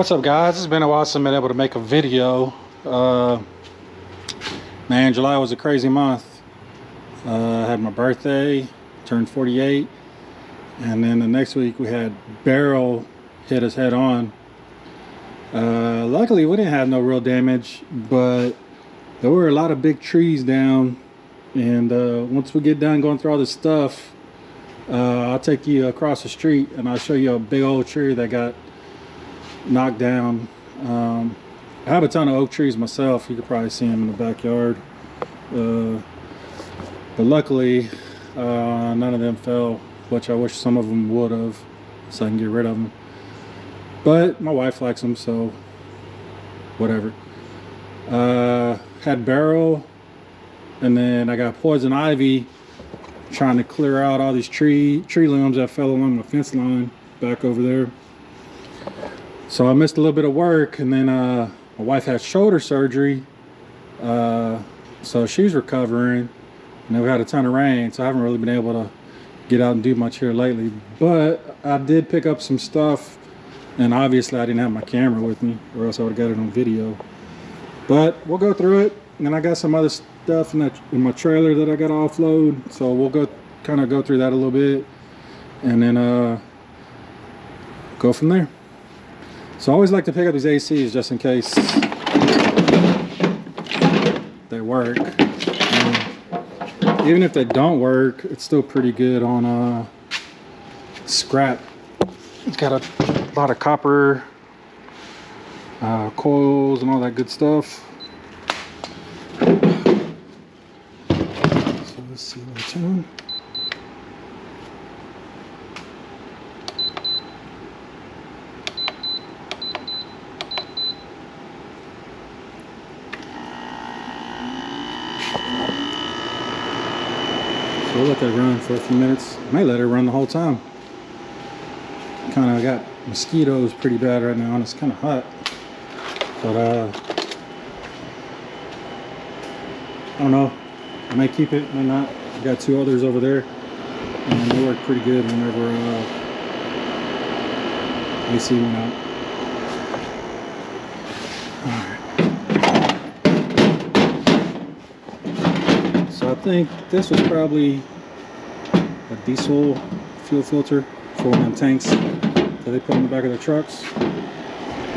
What's up, guys? It's been a while since I've been able to make a video. Man, July was a crazy month. I had my birthday, turned 48, and then the next week we had barrel hit us head on. Luckily we didn't have no real damage, but there were a lot of big trees down, and once we get done going through all this stuff, I'll take you across the street and I'll show you a big old tree that got knocked down. I have a ton of oak trees myself. You could probably see them in the backyard, but luckily none of them fell, which I wish some of them would have, so I can get rid of them. But my wife likes them, so whatever. Had barrel, and then I got poison ivy trying to clear out all these tree limbs that fell along the fence line back over there. So I missed a little bit of work, and then my wife had shoulder surgery, so she's recovering, and then we had a ton of rain, so I haven't really been able to get out and do much here lately. But I did pick up some stuff, and obviously I didn't have my camera with me, or else I would have got it on video. But we'll go through it, and then I got some other stuff in my trailer that I got to offload, so we'll kind of go through that a little bit, and then go from there. So I always like to pick up these ACs just in case they work. Even if they don't work, it's still pretty good on scrap. It's got a lot of copper coils and all that good stuff. So let's see what it's on. So we'll let that run for a few minutes. I may let it run the whole time. Kind of got mosquitoes pretty bad right now, and it's kind of hot. But I don't know. I may keep it, may not. I got two others over there, and they work pretty good whenever AC went out. Alright. So I think this was probably a diesel fuel filter for one of them tanks that they put on the back of their trucks. I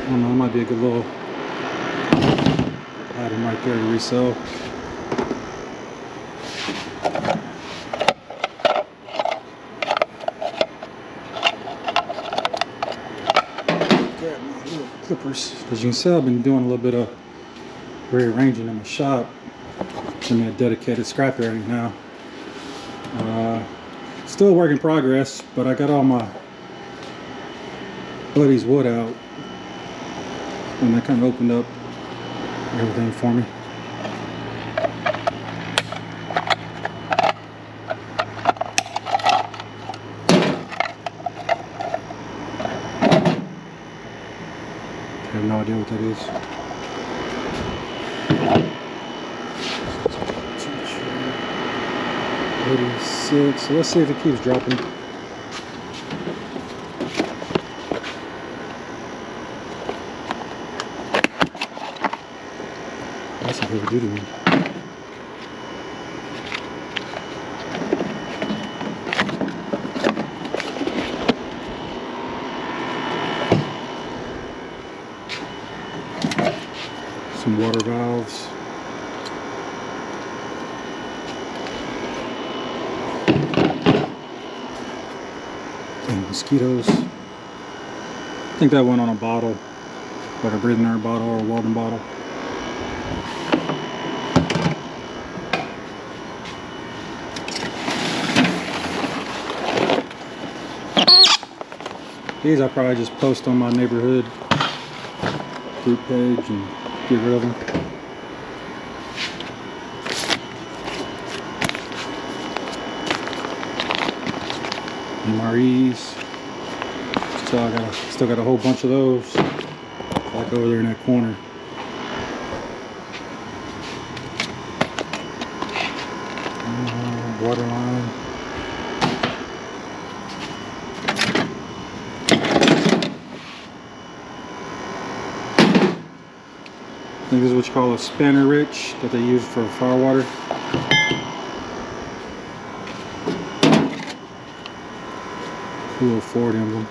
don't know, it might be a good little item right there to resell. Grab my little clippers. As you can see, I've been doing a little bit of rearranging in my shop. I'm in a dedicated scrap area now. Still a work in progress, but I got all my buddy's wood out, and that kind of opened up everything for me. I have no idea what that is. So let's see if it keeps dropping. That's a heavy duty one. Some water valves. Mosquitoes. I think that went on a bottle, like a breathing air bottle or a Walden bottle. These I'll probably just post on my neighborhood group page and get rid of them. MREs. So I still got a whole bunch of those, like over there in that corner. Water line. think this is what you call a spanner wrench that they use for fire water. Cool Ford emblem.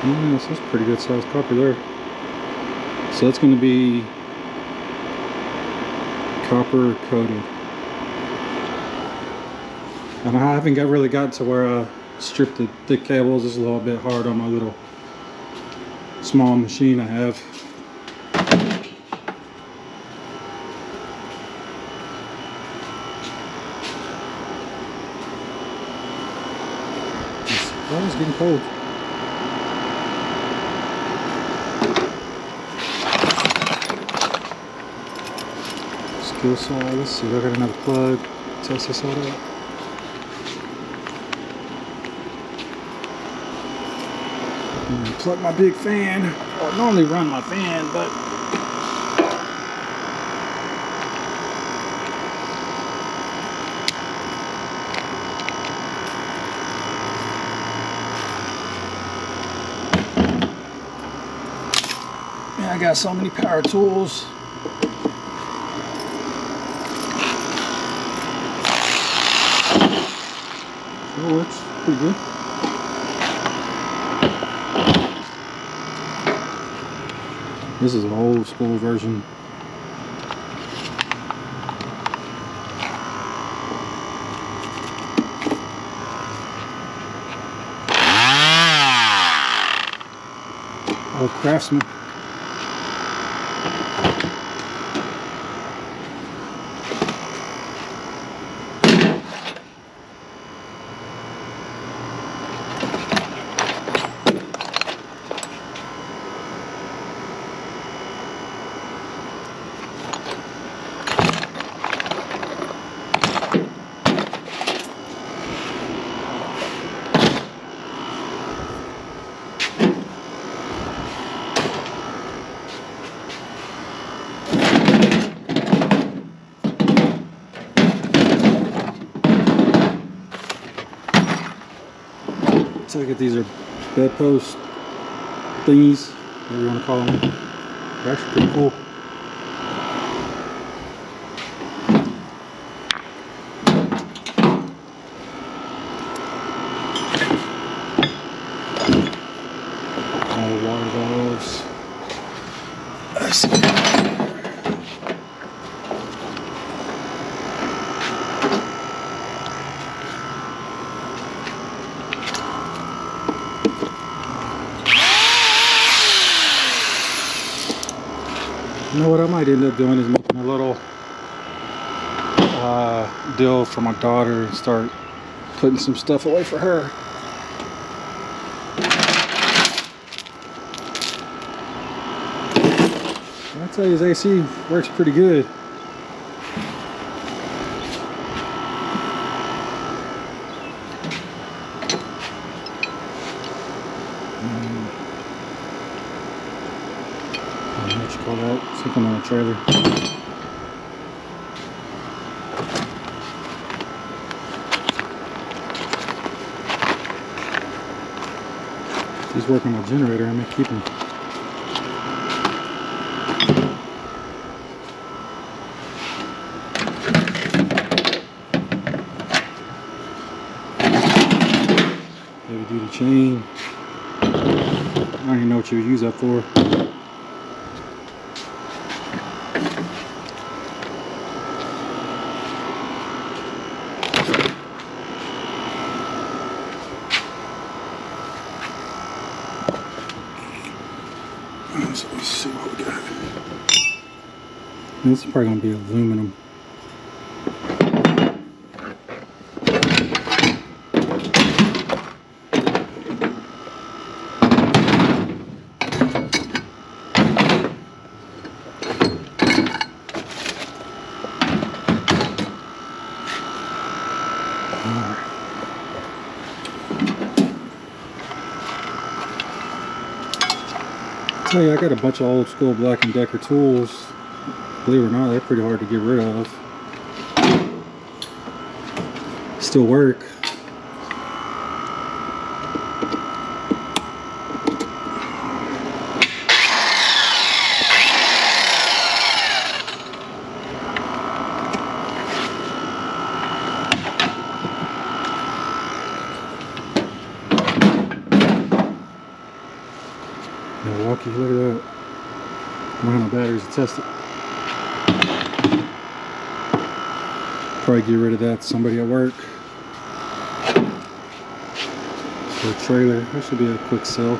Yes, that's pretty good sized copper there. So that's going to be copper coated. And I haven't really gotten to where I stripped the thick cables. It's a little bit hard on my little small machine I have. Oh, it's getting cold. Skill saw. Let's see. I got another plug. Test this all out. Plug my big fan. I normally run my fan, but man, I got so many power tools. It works pretty good. This is an old school version. Old Craftsman. So I get these are bedpost thingies, whatever you want to call them. They're actually pretty cool. All water valves. Let's see. You know what I might end up doing is making a little deal for my daughter and start putting some stuff away for her. I tell you, his AC works pretty good. What you call that? Something on a trailer. He's working on a generator. I may keep him. Heavy duty chain. I don't even know what you would use that for. So let's see what we got. This is probably going to be aluminum. tell you, I got a bunch of old school Black & Decker tools. Believe it or not, they're pretty hard to get rid of. Still work. Milwaukee, look at that. I don't have no batteries to test it. Probably get rid of that. Somebody at work. For a trailer. That should be a quick sell.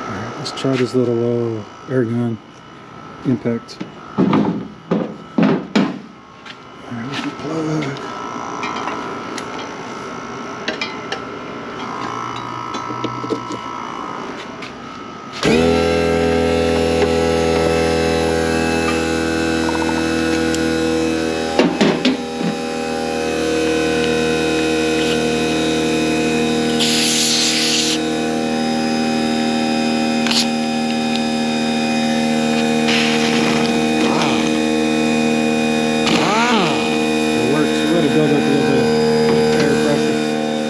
Alright, let's try this little air gun impact.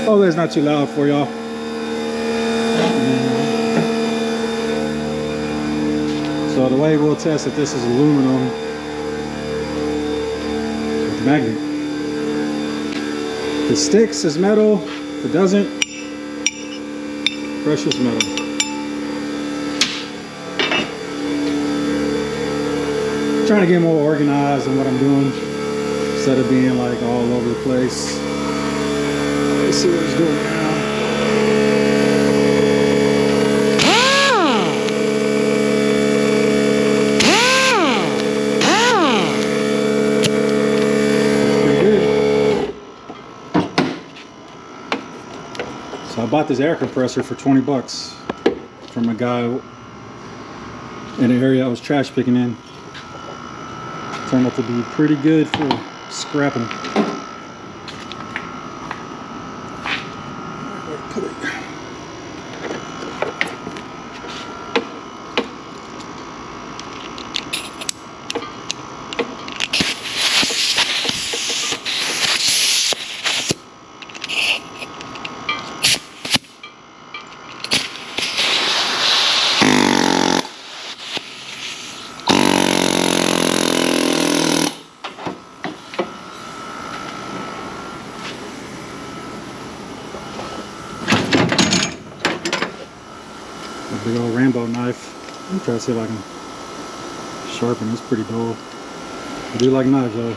Hopefully it's not too loud for y'all. So the way we'll test if this is aluminum with the magnet. If it sticks, it's metal. If it doesn't, precious metal. I'm trying to get more organized in what I'm doing instead of being like all over the place. Let's see what it's doing now. So I bought this air compressor for 20 bucks from a guy in the area I was trash picking in. Turned out to be pretty good for scrapping. Put it. Big old Rambo knife. I'm trying to see if I can sharpen it. It's pretty dull. I do like knives though.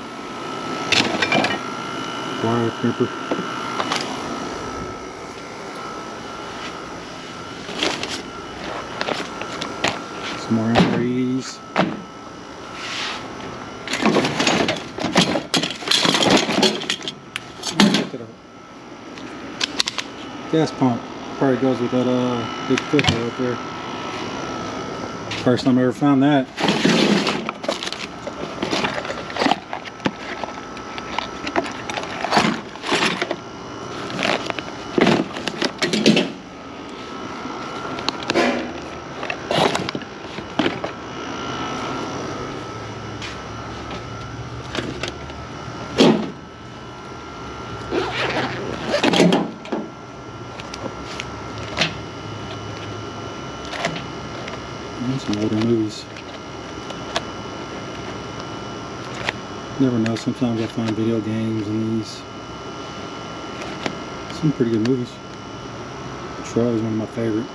Wire crimper. Some more MREs. Gas pump. Probably goes with that big filter right there. First time I ever found that. Some older movies. Never know, sometimes I find video games in these. Some pretty good movies. Troy is one of my favorite.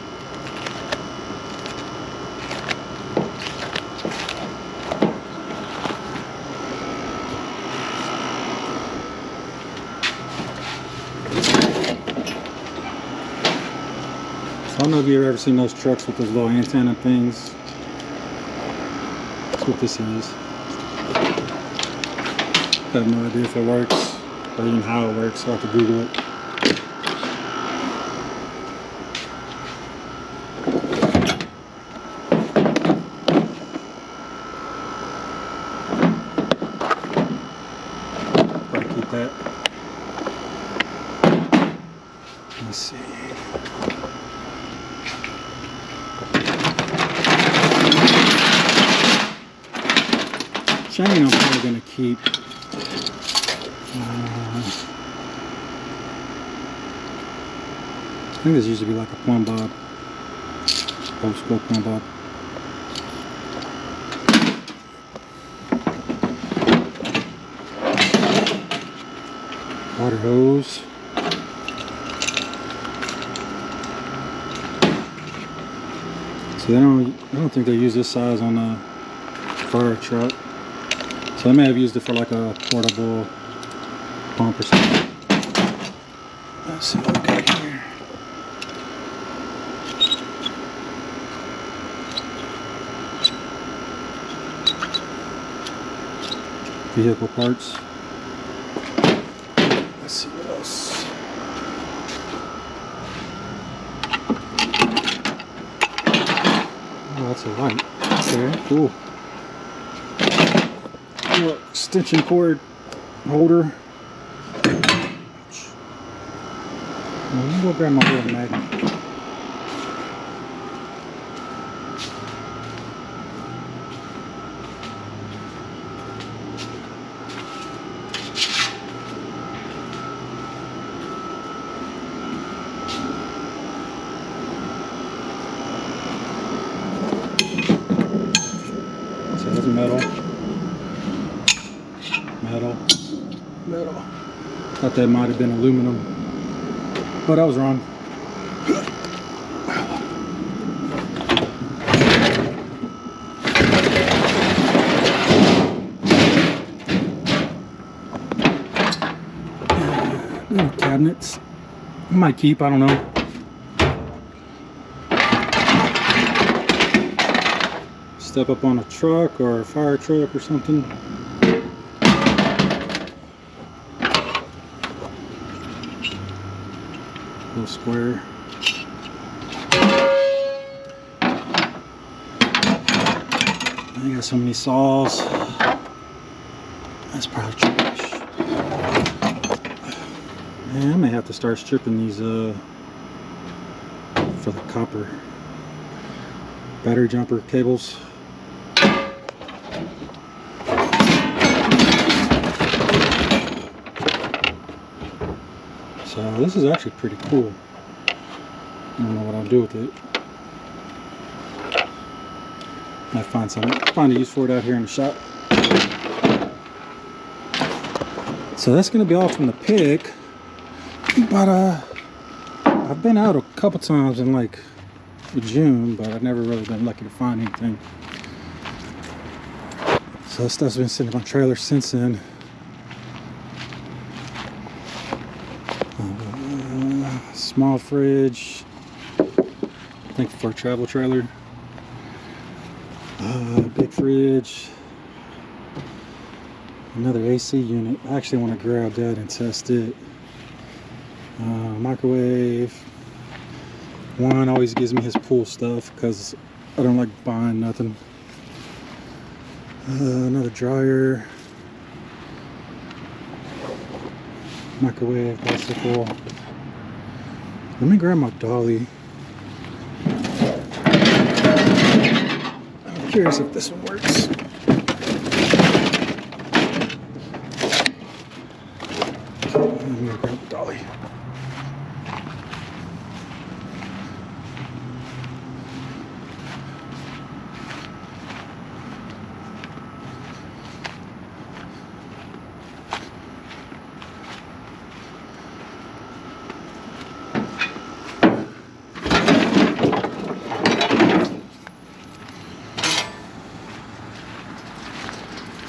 I don't know if you've ever seen those trucks with those little antenna things. That's what this is. I have no idea if it works or even how it works, so I have to Google it. Let's see. Chain I'm probably going to keep. I think this used to be like a plumb bob. Old school plumb bob. Water hose. So I don't think they use this size on the fire truck. So they may have used it for like a portable pump or something. Let's see what we got here. Vehicle parts. Let's see what else. Oh, that's a light. Okay, cool. Little extension cord holder. Let me go grab my little magnet. So that's metal. Metal. Thought that might have been aluminum, but I was wrong. Little cabinets. I might keep, I don't know. Step up on a truck or a fire truck or something. Little square. I got so many saws. That's probably trash. Yeah, I may have to start stripping these for the copper battery jumper cables. So this is actually pretty cool. I don't know what I'll do with it. Might find a use for it out here in the shop. So that's gonna be all from the pick. But I've been out a couple times in like June, but I've never really been lucky to find anything. So this stuff's been sitting in my trailer since then. Small fridge, I think for a travel trailer. Big fridge. Another AC unit. I actually want to grab that and test it. Microwave. Juan always gives me his pool stuff because I don't like buying nothing. Another dryer. Microwave, bicycle. Let me grab my dolly. I'm curious if this one works. Let me grab the dolly.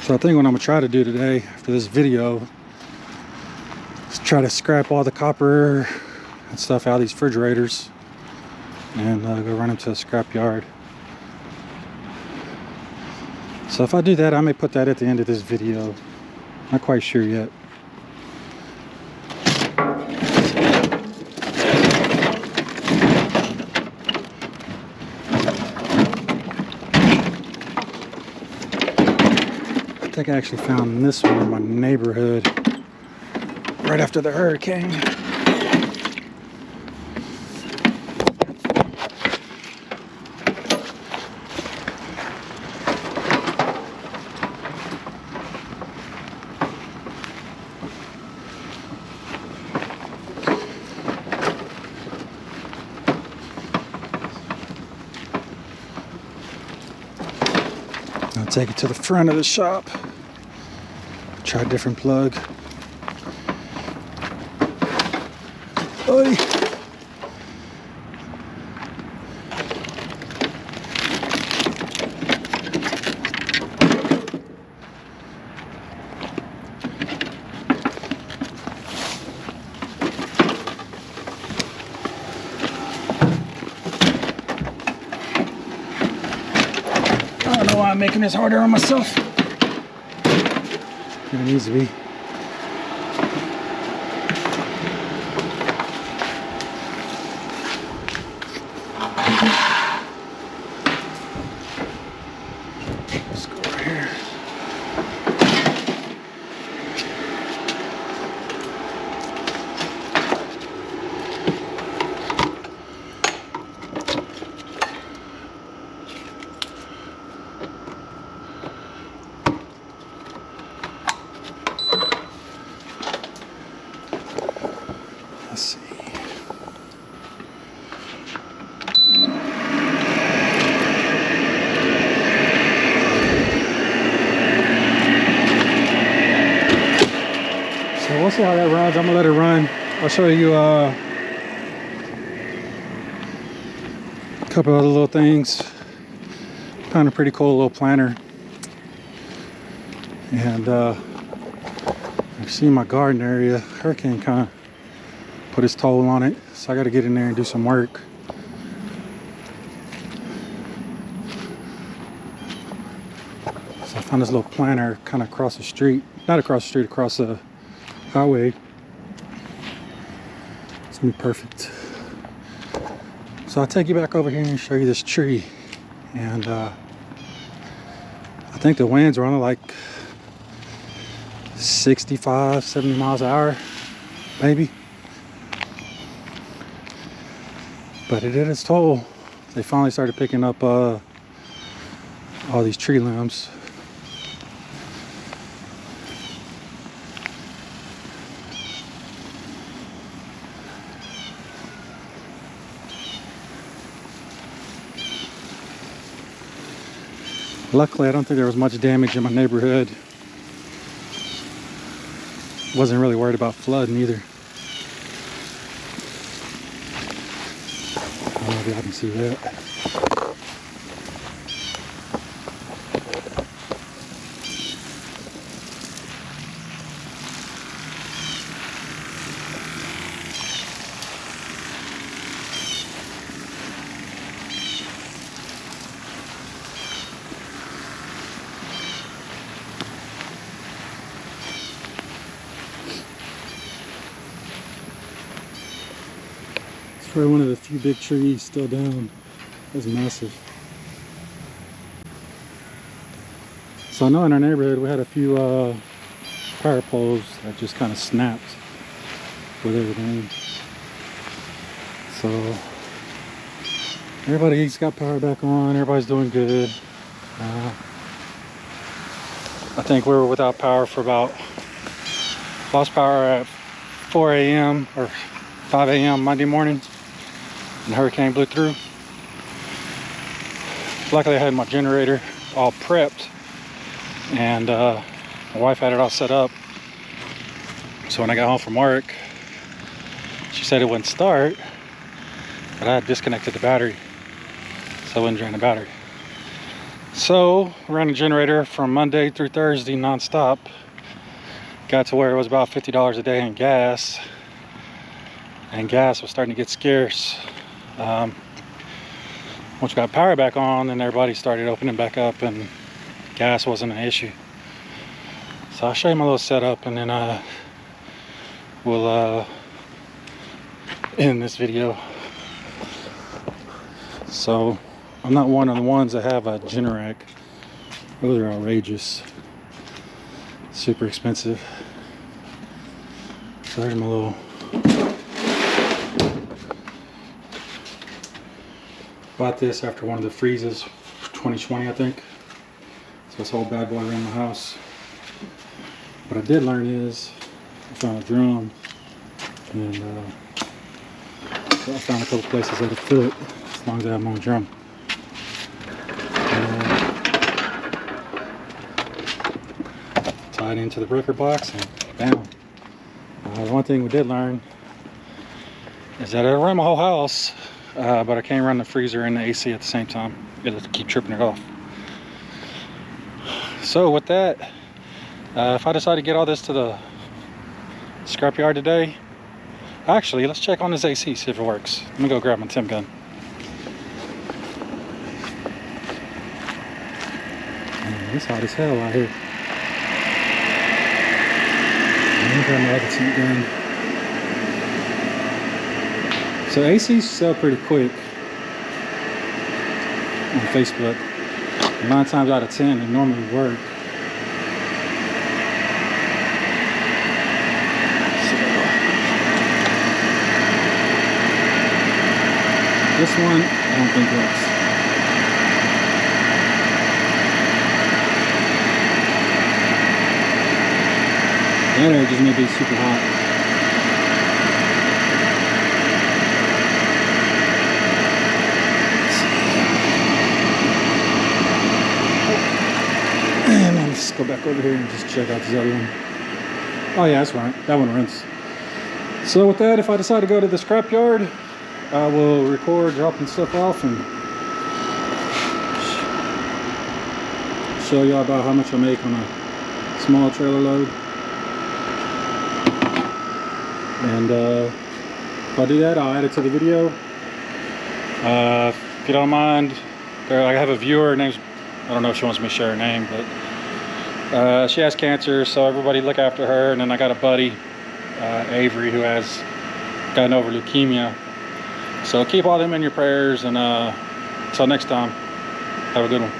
So I think what I'm gonna try to do today after this video is try to scrap all the copper and stuff out of these refrigerators and go run them to a scrap yard. So if I do that, I may put that at the end of this video. Not quite sure yet. I think I actually found this one in my neighborhood right after the hurricane. take it to the front of the shop. Try a different plug. Oy. I don't know why I'm making this harder on myself. It needs to be. Let's go right here. Let's see. So we'll see how that runs. I'm gonna let it run. I'll show you a couple other little things. Kind of pretty cool little planter. And I've seen my garden area. Hurricane kind of put its toll on it, so I got to get in there and do some work. So I found this little planter kind of across the street, not across the street, across the highway. It's gonna be perfect. So I'll take you back over here and show you this tree. And I think the winds are only like 65, 70 miles an hour, maybe. But it did its toll. They finally started picking up all these tree limbs. Luckily, I don't think there was much damage in my neighborhood. Wasn't really worried about flooding either. I don't know if y'all can see that. It's probably one of the few big trees still down. That's massive. So I know in our neighborhood we had a few power poles that just kind of snapped with everything. So everybody's got power back on. Everybody's doing good. I think we were without power for about, lost power at 4 a.m. or 5 a.m. Monday morning, and the hurricane blew through. Luckily I had my generator all prepped, and my wife had it all set up. So when I got home from work, she said it wouldn't start, but I had disconnected the battery, so I wouldn't drain the battery. So I ran the generator from Monday through Thursday non-stop. Got to where it was about $50 a day in gas, and gas was starting to get scarce. Once we got power back on, then everybody started opening back up and gas wasn't an issue. So I'll show you my little setup, and then we'll end this video. So I'm not one of the ones that have a Generac. Those are outrageous, super expensive. So there's my little, bought this after one of the freezes, 2020 I think. So this whole bad boy around my house. What I did learn is I found a drum, and so I found a couple places that'll fit as long as I have my own drum. slide into the breaker box and bam. The one thing we did learn is that it'll run my whole house, but I can't run the freezer and the AC at the same time. It'll keep tripping it off. So with that, if I decide to get all this to the scrapyard today, actually, let's check on this AC, see if it works. Let me go grab my Tim gun. Man, it's hot as hell out here. Let me grab my other Tim gun. So ACs sell pretty quick on Facebook. 9 times out of 10, they normally work. This one, I don't think works. That air just may be super hot. And then let's go back over here and just check out this other one. Oh yeah, that's right. That one runs. So with that, if I decide to go to the scrapyard, I will record dropping stuff off and show y'all about how much I make on a small trailer load. And if I do that, I'll add it to the video. If you don't mind, I have a viewer, her name's, I don't know if she wants me to share her name, but she has cancer, so everybody look after her. And then I got a buddy, Avery, who has gotten over leukemia. So keep all them in your prayers, and until next time, have a good one.